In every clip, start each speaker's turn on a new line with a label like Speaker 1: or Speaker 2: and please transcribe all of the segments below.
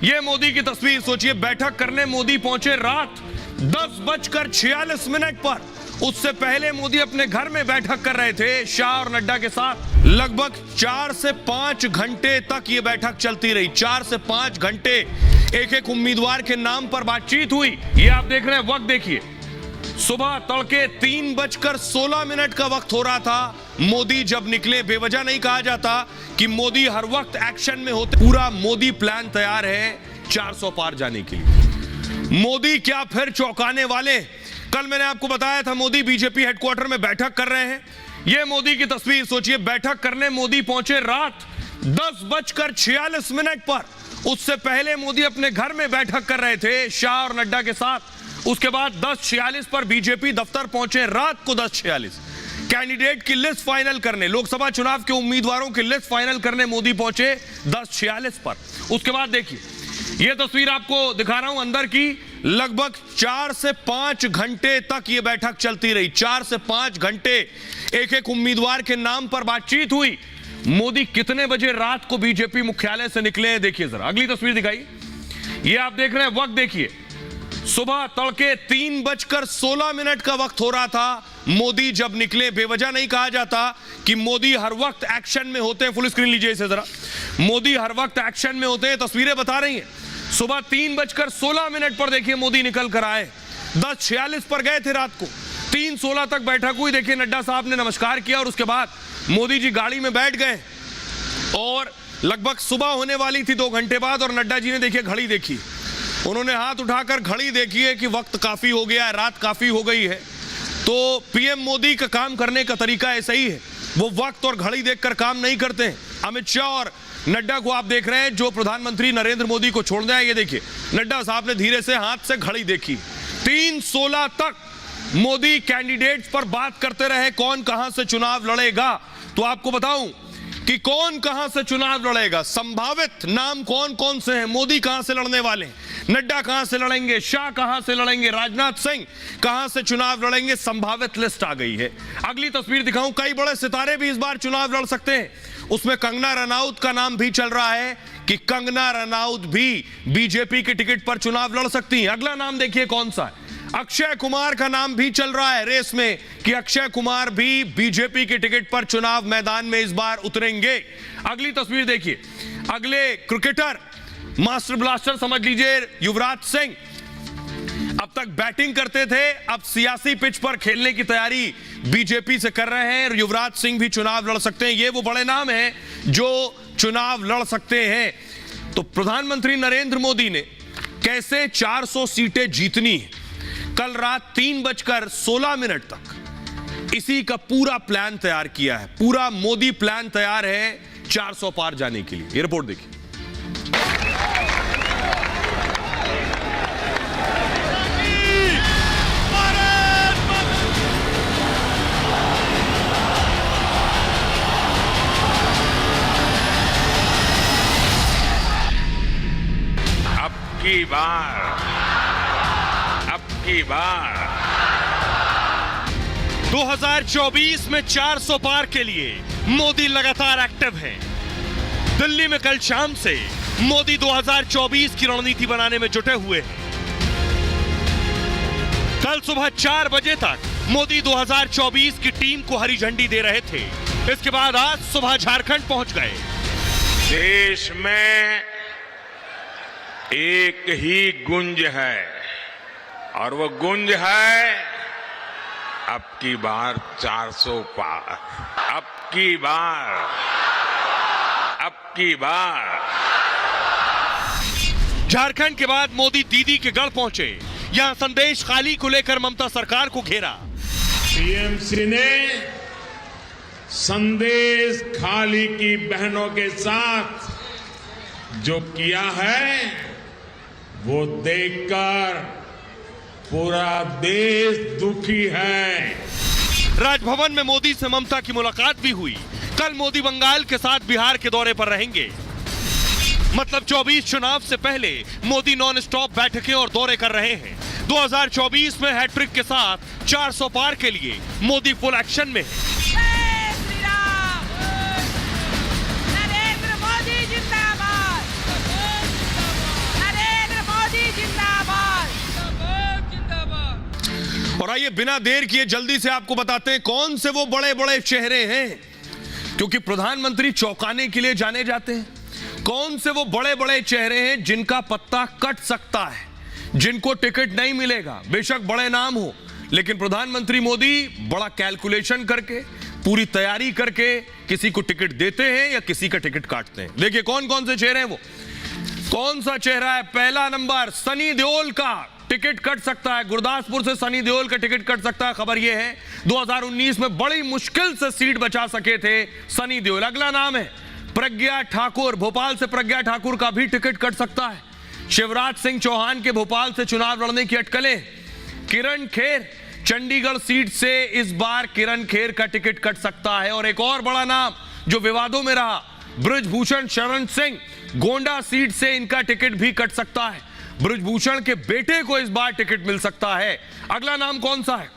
Speaker 1: ये मोदी की तस्वीर सोचिए, बैठक करने मोदी पहुंचे रात 10:46 पर। उससे पहले मोदी अपने घर में बैठक कर रहे थे शाह और नड्डा के साथ। लगभग 4 से 5 घंटे तक ये बैठक चलती रही। 4 से 5 घंटे एक एक उम्मीदवार के नाम पर बातचीत हुई। ये आप देख रहे हैं, वक्त देखिए, सुबह तड़के 3:16 का वक्त हो रहा था। मोदी जब निकले, बेवजह नहीं कहा जाता कि मोदी हर वक्त एक्शन में होते। पूरा मोदी प्लान तैयार है 400 पार जाने के लिए। मोदी क्या फिर चौंकाने वाले? कल मैंने आपको बताया था मोदी बीजेपी हेडक्वार्टर में बैठक कर रहे हैं। यह मोदी की तस्वीर सोचिए, बैठक करने मोदी पहुंचे रात 10:46 पर। उससे पहले मोदी अपने घर में बैठक कर रहे थे शाह और नड्डा के साथ। उसके बाद 10:46 पर बीजेपी दफ्तर पहुंचे। रात को 10:46 कैंडिडेट की लिस्ट फाइनल करने, लोकसभा चुनाव के उम्मीदवारों की लिस्ट फाइनल करने मोदी पहुंचे 10:46 पर। उसके बाद देखिए, यह तस्वीर आपको दिखा रहा हूं अंदर की। लगभग 4 से 5 घंटे तक यह बैठक चलती रही। 4 से 5 घंटे एक एक उम्मीदवार के नाम पर बातचीत हुई। मोदी कितने बजे रात को बीजेपी मुख्यालय से निकले, देखिए जरा अगली तस्वीर दिखाई। ये आप देख रहे हैं, वक्त देखिए, सुबह तड़के 3:16 का वक्त हो रहा था। मोदी जब निकले, बेवजह नहीं कहा जाता कि मोदी हर वक्त एक्शन में होते हैं। फुल स्क्रीन लीजिए इसे जरा। मोदी हर वक्त एक्शन में होते हैं, तस्वीरें बता रही हैं। सुबह 3:16 पर देखिए मोदी निकल कर आए। 10:46 पर गए थे रात को, 3:16 तक बैठक हुई। देखिए नड्डा साहब ने नमस्कार किया और उसके बाद मोदी जी गाड़ी में बैठ गए और लगभग सुबह होने वाली थी 2 घंटे बाद। और नड्डा जी ने देखिए घड़ी देखी, उन्होंने हाथ उठाकर घड़ी देखी है कि वक्त काफी हो गया है, रात काफी हो गई है। तो पीएम मोदी का काम करने का तरीका ऐसा ही है, वो वक्त और घड़ी देखकर काम नहीं करते हैं। अमित शाह और नड्डा को आप देख रहे हैं जो प्रधानमंत्री नरेंद्र मोदी को छोड़ने आए। ये देखिए नड्डा साहब ने धीरे से हाथ से घड़ी देखी। 3:16 तक मोदी कैंडिडेट्स पर बात करते रहे, कौन कहां से चुनाव लड़ेगा। तो आपको बताऊं कि कौन कहां से चुनाव लड़ेगा, संभावित नाम कौन कौन से हैं। मोदी कहां से लड़ने वाले हैं, नड्डा कहां से लड़ेंगे, शाह कहां से लड़ेंगे, राजनाथ सिंह कहां से चुनाव लड़ेंगे, संभावित लिस्ट आ गई है। अगली तस्वीर दिखाऊं, कई बड़े सितारे भी इस बार चुनाव लड़ सकते हैं। उसमें कंगना रनौत का नाम भी चल रहा है कि कंगना रनौत भी बीजेपी के टिकट पर चुनाव लड़ सकती हैं। अगला नाम देखिए कौन सा है, अक्षय कुमार का नाम भी चल रहा है रेस में कि अक्षय कुमार भी बीजेपी के टिकट पर चुनाव मैदान में इस बार उतरेंगे। अगली तस्वीर देखिए, अगले क्रिकेटर मास्टर ब्लास्टर समझ लीजिए युवराज सिंह। अब तक बैटिंग करते थे, अब सियासी पिच पर खेलने की तैयारी बीजेपी से कर रहे हैं। युवराज सिंह भी चुनाव लड़ सकते हैं। ये वो बड़े नाम हैं जो चुनाव लड़ सकते हैं। तो प्रधानमंत्री नरेंद्र मोदी ने कैसे 400 सीटें जीतनी है, कल रात 3:16 तक इसी का पूरा प्लान तैयार किया है। पूरा मोदी प्लान तैयार है 400 पार जाने के लिए। ये रिपोर्ट देखिए।
Speaker 2: अब की बार
Speaker 1: 2024 में 400 पार के लिए मोदी लगातार एक्टिव हैं। दिल्ली में कल शाम से मोदी 2024 की रणनीति बनाने में जुटे हुए हैं। कल सुबह 4 बजे तक मोदी 2024 की टीम को हरी झंडी दे रहे थे। इसके बाद आज सुबह झारखंड पहुंच गए।
Speaker 2: देश में एक ही गुंज है और वो गुंज है अब की बार 400 पार। अब की बार
Speaker 1: झारखंड के बाद मोदी दीदी के गढ़ पहुंचे। यहां संदेश खाली को लेकर ममता सरकार को घेरा।
Speaker 2: टीएमसी ने संदेश खाली की बहनों के साथ जो किया है वो देखकर पूरा देश दुखी है।
Speaker 1: राजभवन में मोदी से ममता की मुलाकात भी हुई। कल मोदी बंगाल के साथ बिहार के दौरे पर रहेंगे। मतलब 24 चुनाव से पहले मोदी नॉन स्टॉप बैठकें और दौरे कर रहे हैं। 2024 में हैट्रिक के साथ 400 पार के लिए मोदी फुल एक्शन में है। आइए बिना देर किए जल्दी से आपको बताते हैं कौन से वो बड़े बड़े चेहरे हैं, क्योंकि प्रधानमंत्री चौंकाने के लिए जाने जाते हैं। कौन से वो बड़े बड़े चेहरे हैं जिनका पत्ता कट सकता है, जिनको टिकट नहीं मिलेगा, बेशक बड़े नाम हो, लेकिन प्रधानमंत्री मोदी बड़ा कैलकुलेशन करके, पूरी तैयारी करके किसी को टिकट देते हैं या किसी का टिकट काटते हैं। देखिए कौन कौन से चेहरे हैं वो। कौन सा चेहरा है? पहला नंबर, सनी देओल का टिकट कट सकता है। गुरदासपुर से सनी देओल का टिकट कट सकता है। खबर यह है 2019 में बड़ी मुश्किल से सीट बचा सके थे सनी देओल। अगला नाम है प्रज्ञा ठाकुर। भोपाल से प्रज्ञा ठाकुर का भी टिकट कट सकता है। शिवराज सिंह चौहान के भोपाल से चुनाव लड़ने की अटकलें। किरण खेर, चंडीगढ़ सीट से इस बार किरण खेर का टिकट कट सकता है। और एक और बड़ा नाम जो विवादों में रहा, बृजभूषण शरण सिंह, गोंडा सीट से इनका टिकट भी कट सकता है। बृजभूषण के बेटे को इस बार टिकट मिल सकता है। अगला नाम कौन सा है?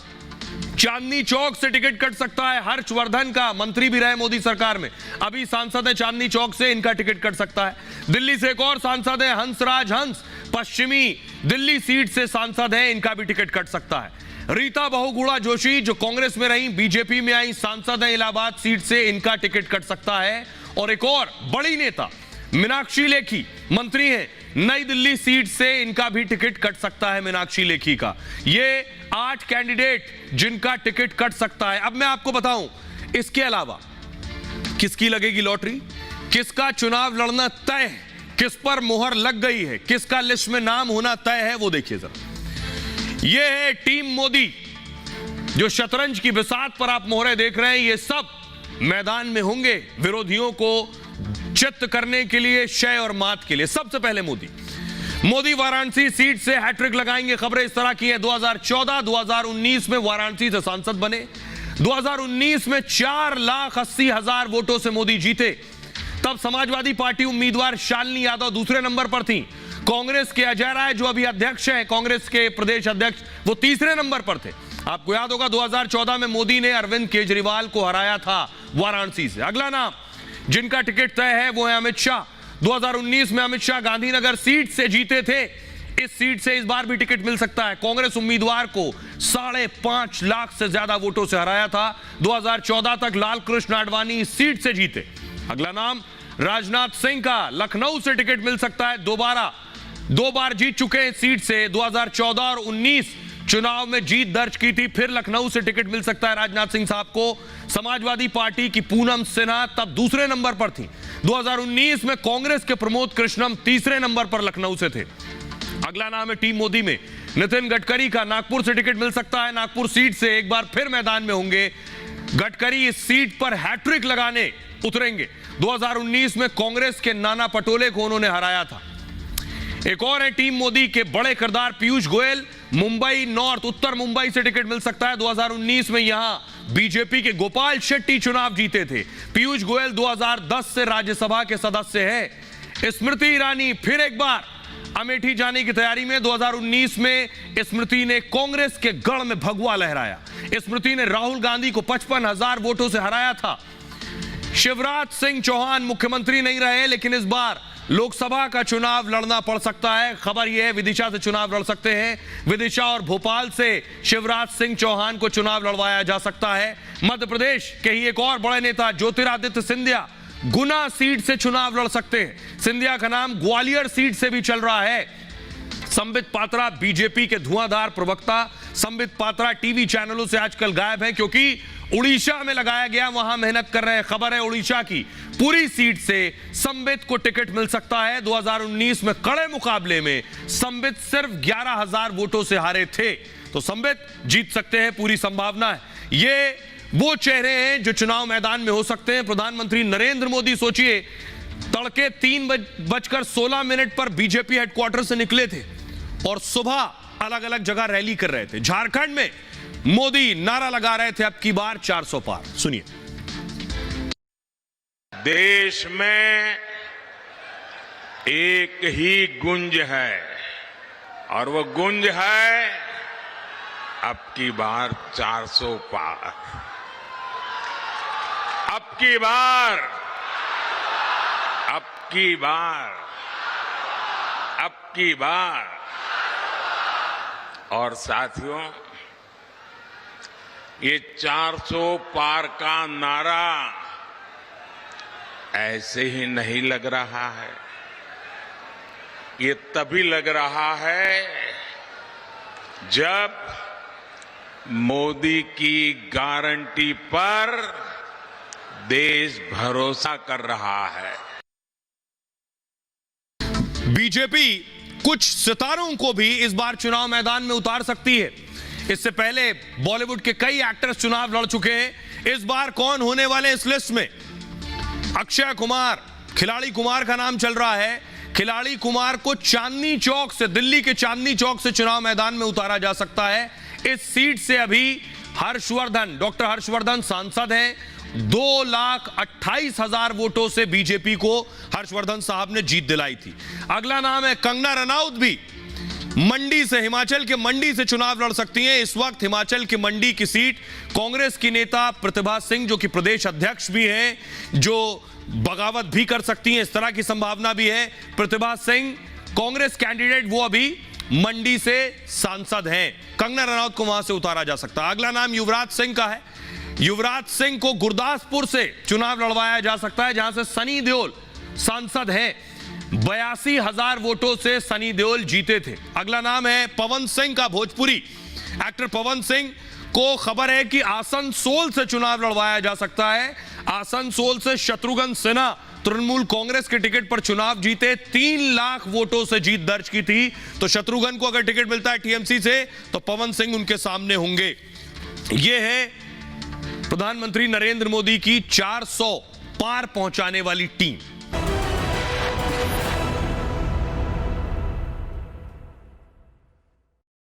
Speaker 1: चांदनी चौक से टिकट कट सकता है। हर्षवर्धन का, मंत्री भी रहे मोदी सरकार में, अभी सांसद है चांदनी चौक से, इनका टिकट कट सकता है। दिल्ली से एक और सांसद है हंसराज हंस, पश्चिमी दिल्ली सीट से सांसद है, इनका भी टिकट कट सकता है। रीता बहुगुणा जोशी जो कांग्रेस में रही, बीजेपी में आई, सांसद है इलाहाबाद सीट से, इनका टिकट कट सकता है। और एक और बड़ी नेता मीनाक्षी लेखी, मंत्री हैं, नई दिल्ली सीट से, इनका भी टिकट कट सकता है मीनाक्षी लेखी का। ये 8 कैंडिडेट जिनका टिकट कट सकता है। अब मैं आपको बताऊं इसके अलावा किसकी लगेगी लॉटरी, किसका चुनाव लड़ना तय है, किस पर मुहर लग गई है, किसका लिस्ट में नाम होना तय है, वो देखिए जरा। ये है टीम मोदी। जो शतरंज की बिसात पर आप मोहरे देख रहे हैं, ये सब मैदान में होंगे विरोधियों को चित्त करने के लिए, शय और मात के लिए। सबसे पहले मोदी वाराणसी सीट से हैट्रिक लगाएंगे। खबरें इस तरह की हैं। 2014-2019 में वाराणसी से सांसद बने। 2019 में 4,80,000 वोटों से मोदी जीते। तब समाजवादी पार्टी उम्मीदवार शालिनी यादव दूसरे नंबर पर थी। कांग्रेस के अजय राय जो अभी अध्यक्ष हैं, कांग्रेस के प्रदेश अध्यक्ष, वो तीसरे नंबर पर थे। आपको याद होगा 2014 में मोदी ने अरविंद केजरीवाल को हराया था वाराणसी से। अगला नाम जिनका टिकट तय है वो है अमित शाह। 2019 में अमित शाह गांधीनगर सीट से जीते थे। इस सीट से इस बार भी टिकट मिल सकता है। कांग्रेस उम्मीदवार को 5.5 लाख से ज्यादा वोटों से हराया था। 2014 तक लाल कृष्ण आडवाणी इस सीट से जीते। अगला नाम राजनाथ सिंह का, लखनऊ से टिकट मिल सकता है। दो बार जीत चुके हैं इस सीट से। 2014 और 19 चुनाव में जीत दर्ज की थी। फिर लखनऊ से टिकट मिल सकता है राजनाथ सिंह साहब को। समाजवादी पार्टी की पूनम सिन्हा तब दूसरे नंबर पर थी। 2019 में कांग्रेस के प्रमोद कृष्णम तीसरे नंबर पर लखनऊ से थे। अगला नाम है टीम मोदी में नितिन गडकरी का। नागपुर से टिकट मिल सकता है। नागपुर सीट से एक बार फिर मैदान में होंगे। गडकरी इस सीट पर हैट्रिक लगाने उतरेंगे। 2019 में कांग्रेस के नाना पटोले को उन्होंने हराया था। एक और है टीम मोदी के बड़े किरदार पीयूष गोयल। मुंबई नॉर्थ, उत्तर मुंबई से टिकट मिल सकता है। 2019 में यहां बीजेपी के गोपाल शेट्टी चुनाव जीते थे। पीयूष गोयल 2010 से राज्यसभा के सदस्य हैं। स्मृति ईरानी फिर एक बार अमेठी जाने की तैयारी में। 2019 में स्मृति ने कांग्रेस के गढ़ में भगवा लहराया। स्मृति ने राहुल गांधी को 55,000 वोटों से हराया था। शिवराज सिंह चौहान मुख्यमंत्री नहीं रहे, लेकिन इस बार लोकसभा का चुनाव लड़ना पड़ सकता है। खबर यह है विदिशा से चुनाव लड़ सकते हैं। विदिशा और भोपाल से शिवराज सिंह चौहान को चुनाव लड़वाया जा सकता है। मध्य प्रदेश के ही एक और बड़े नेता ज्योतिरादित्य सिंधिया गुना सीट से चुनाव लड़ सकते हैं। सिंधिया का नाम ग्वालियर सीट से भी चल रहा है। संबित पात्रा बीजेपी के धुआंधार प्रवक्ता। संबित पात्रा टीवी चैनलों से आजकल गायब है क्योंकि उड़ीसा में लगाया गया, वहां मेहनत कर रहे हैं। खबर है उड़ीसा की पूरी सीट से संबित को टिकट मिल सकता है। 2019 में कड़े मुकाबले में संबित सिर्फ 11,000 वोटों से हारे थे, तो संबित जीत सकते हैं, पूरी संभावना है। ये वो चेहरे हैं जो चुनाव मैदान में हो सकते हैं। प्रधानमंत्री नरेंद्र मोदी सोचिए तड़के 3:16 पर बीजेपी हेडक्वार्टर से निकले थे और सुबह अलग अलग जगह रैली कर रहे थे। झारखंड में मोदी नारा लगा रहे थे अब की बार 400 पार। सुनिए।
Speaker 2: देश में एक ही गुंज है और वो गुंज है अब की बार 400 पार। अब की बार और साथियों ये 400 पार का नारा ऐसे ही नहीं लग रहा है। ये तभी लग रहा है जब मोदी की गारंटी पर देश भरोसा कर रहा है।
Speaker 1: बीजेपी कुछ सितारों को भी इस बार चुनाव मैदान में उतार सकती है। इससे पहले बॉलीवुड के कई एक्टर्स चुनाव लड़ चुके हैं। इस बार कौन होने वाले इस लिस्ट में? अक्षय कुमार, खिलाड़ी कुमार का नाम चल रहा है। खिलाड़ी कुमार को चांदनी चौक से, दिल्ली के चांदनी चौक से चुनाव मैदान में उतारा जा सकता है। इस सीट से अभी हर्षवर्धन, डॉक्टर हर्षवर्धन सांसद हैं। 2,28,000 वोटों से बीजेपी को हर्षवर्धन साहब ने जीत दिलाई थी। अगला नाम है कंगना रनौत, भी मंडी से, हिमाचल के मंडी से चुनाव लड़ सकती हैं। इस वक्त हिमाचल की मंडी की सीट कांग्रेस की नेता प्रतिभा सिंह, जो कि प्रदेश अध्यक्ष भी हैं, जो बगावत भी कर सकती हैं, इस तरह की संभावना भी है। प्रतिभा सिंह कांग्रेस कैंडिडेट, वो अभी मंडी से सांसद हैं। कंगना रनौत को वहां से उतारा जा सकता है। अगला नाम युवराज सिंह का है। युवराज सिंह को गुरदासपुर से चुनाव लड़वाया जा सकता है, जहां से सनी देओल सांसद हैं। 82,000 वोटों से सनी देओल जीते थे। अगला नाम है पवन सिंह का, भोजपुरी एक्टर पवन सिंह को खबर है कि आसनसोल से चुनाव लड़वाया जा सकता है। आसनसोल से शत्रुघ्न सिन्हा तृणमूल कांग्रेस के टिकट पर चुनाव जीते, 3 लाख वोटों से जीत दर्ज की थी। तो शत्रुघ्न को अगर टिकट मिलता है टीएमसी से, तो पवन सिंह उनके सामने होंगे। यह है प्रधानमंत्री नरेंद्र मोदी की 400 पार पहुंचाने वाली टीम।